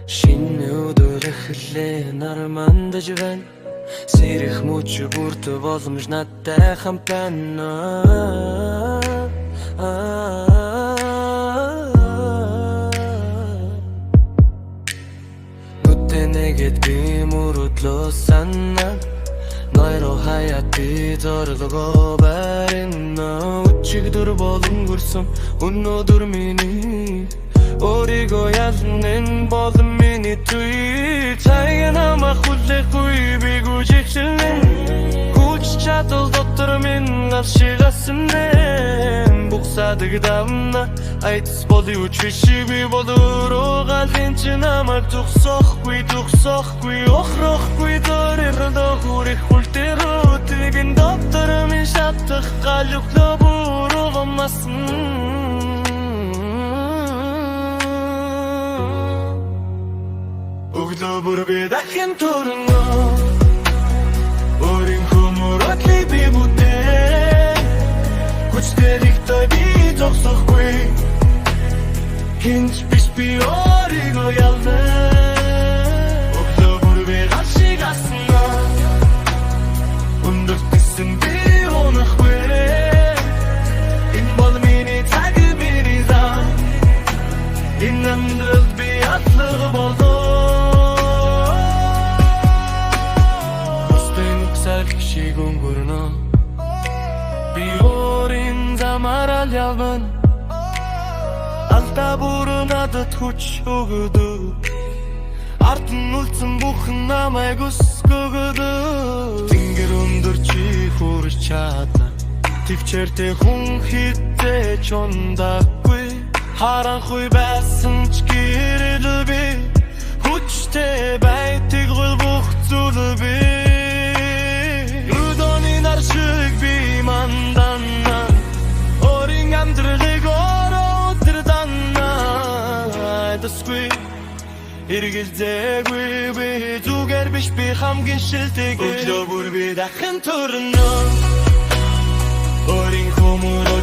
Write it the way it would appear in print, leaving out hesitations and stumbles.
Шинэ өдөр эхлэн армандаж байна. Сэрэх мөч бүрт боломж надтай хамт байна. Нүдэнэгэд би мөрөдлөө санаа. Нойроо хаяад би зорилгоо барина. Өчигдөр болон гөрсөн өнөөдөр миний өөрийгөө ялнэн болон миний түй. Цайг намайг хүлээхгүй би гүйжиглэн. Хүч чадал дотор минь гаршигасан нэм. Бухсадаг давна айдас болью чиши би болороо галын чи намайг тухсохгүй охрохгүй дөрөрлөө хүрэх хүлтерөө тэгэн доктор минь шатах галюклөө бүрэлмасан. Өглөө би дахин төрнө. Өөрийн хүмүүрөдлий би бүтээ. Хүчтэйг той би зогсохгүй. Хинч биш би өөрийгөө ялна. Өглөө би гашигасна. Өндөртсөн би унахгүй. Энэ бол миний цаг миний зам. Энэ амьдрал би атлага болдоо. Би өөрийн замаараа явна. Алдаа бүр надад хүч өгдөг. Ард нь үлдсэн бүхэн намайг өсгөгдөг. Тэнгэр өндөр чи хүрч чадна. Төвчээртэй хүн хитэж ундаггүй. Харанхуй байсан ч гэрэл би. Хүчтэй байдаг бүх зүйл би. Шиг би мандана. Өөрийн амьдралыг өрөөдөрдана. Айдасгүй эргэлзээгүй би. Зүгээр биш би хамгийн шилдэг. Өглөө бүр би дахин төрнө. Өөрийн хүмүүр